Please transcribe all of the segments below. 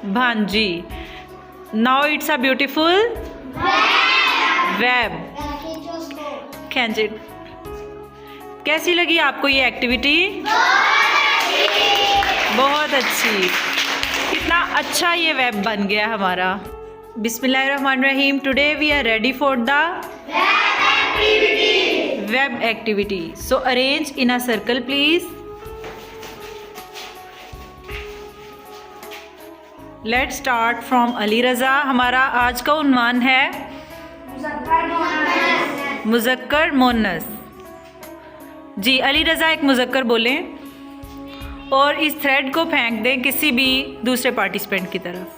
भांजी। Now it's a beautiful web. खींच it. कैसी लगी आपको ये एक्टिविटी? बहुत अच्छी। कितना अच्छा ये वेब बन गया हमारा। बिस्मिल्लाहिर्रहमानिर्रहीम। Today we are ready for the web activity. So arrange in a circle please. Let's start from Ali Raza. हमारा आज का उन्वान है मुज़क्कर मोनस। जी, अली रज़ा एक मुज़क्कर बोलें और इस थ्रेड को फेंक दें किसी भी दूसरे पार्टिसिपेंट की तरफ।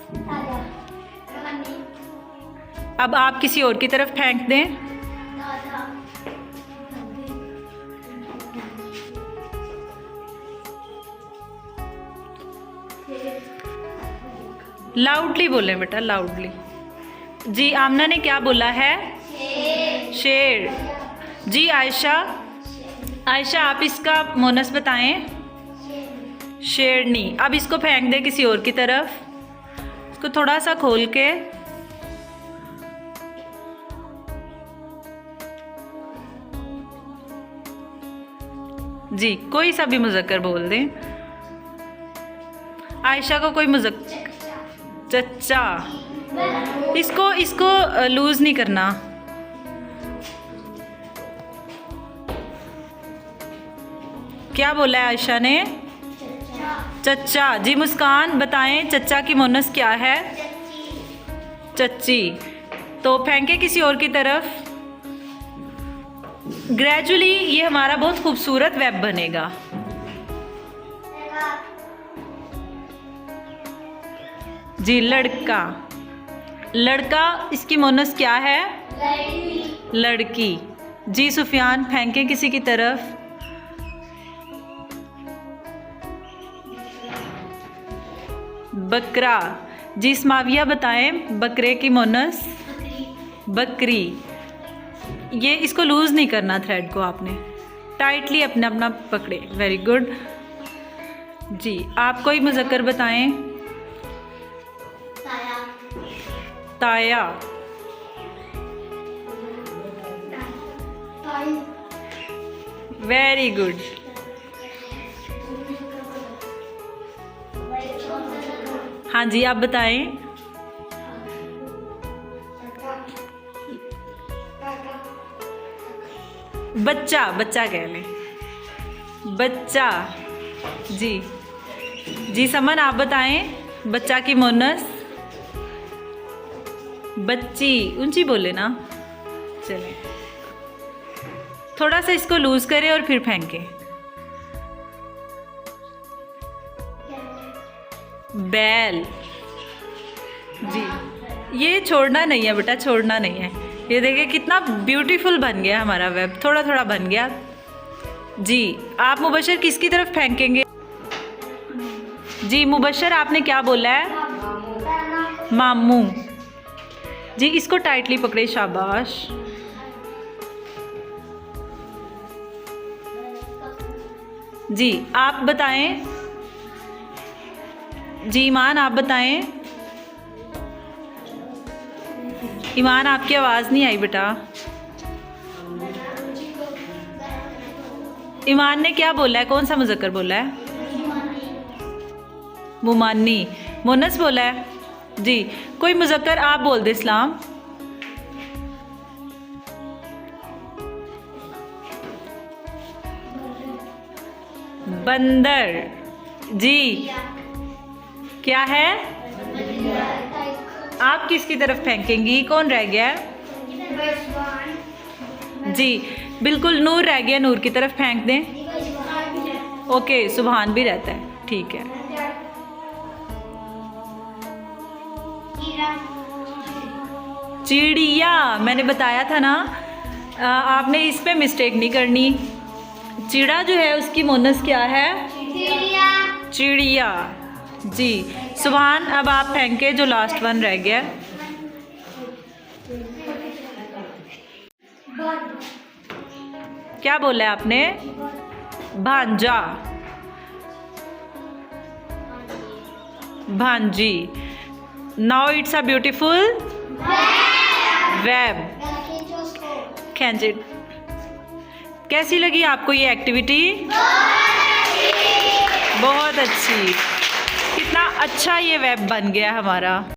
अब आप किसी और की तरफ फेंक दें। लाउडली बोलें बेटा, लाउडली। जी, आमना ने क्या बोला है? शेर। जी आयशा, आयशा आप इसका मोनस बताएं। शेरनी। अब इसको फेंक दें किसी और की तरफ। इसको थोड़ा सा खोल के। जी, कोई सा भी मुज़क्कर बोल दें। आयशा को कोई मुज़क्कर। चच्चा। इसको लूज नहीं करना। क्या बोला है आयशा ने? चच्चा। जी मुस्कान बताएं चच्चा की मोनस क्या है? चच्ची। तो फेंके किसी और की तरफ। ग्रेजुअली ये हमारा बहुत खूबसूरत वेब बनेगा। जी, लड़का। लड़का, इसकी मोनस क्या है? लड़की। जी सुफियान फेंके किसी की तरफ। बकरा। जी स्माविया बताएं बकरे की मोनस। बकरी। ये इसको लूज नहीं करना, थ्रेड को आपने टाइटली अपना अपना पकड़े। Very good. जी, आप कोई मुज़क्कर बताएं। ताया। Very good. हाँ जी, आप बताएं। बच्चा। बच्चा कह लें। बच्चा। जी जी समन आप बताएं बच्चा की मोनस। बच्ची। ऊंची बोले ना। चलें, थोड़ा सा इसको लूज करें और फिर फेंकें। बैल। जी, ये छोड़ना नहीं है बेटा, छोड़ना नहीं है। ये देखिए कितना ब्यूटीफुल बन गया हमारा वेब। थोड़ा थोड़ा बन गया। जी, आप मुबशर किसकी तरफ फेंकेंगे? जी मुबशर आपने क्या बोला है? मामू। जी, इसको टाइटली पकड़े। शाबाश। जी, आप बताएं। जी ईमान आप बताएं। ईमान आपकी आवाज़ नहीं आई बेटा। ईमान ने क्या बोला है? कौन सा मुज़क्कर बोला है? मुमानी। मोनस बोला है। जी, कोई मुज़क्कर आप बोल दे। इस्लाम। बंदर। जी, क्या है? आप किसकी तरफ फेंकेंगी? कौन रह गया? जी बिल्कुल, नूर रह गया। नूर की तरफ फेंक दें। ओके, सुभान भी रहता है, ठीक है। चिड़िया। मैंने बताया था ना, आपने इस पे मिस्टेक नहीं करनी। चिड़ा जो है उसकी मोनस क्या है? चिड़िया। जी सुभान, अब आप फेंके जो लास्ट वन रह गया। क्या बोला है आपने? भांजा। भांजी। Now it's a beautiful web. खींच इट। कैसी लगी आपको ये एक्टिविटी? बहुत अच्छी। कितना अच्छा ये वेब बन गया हमारा।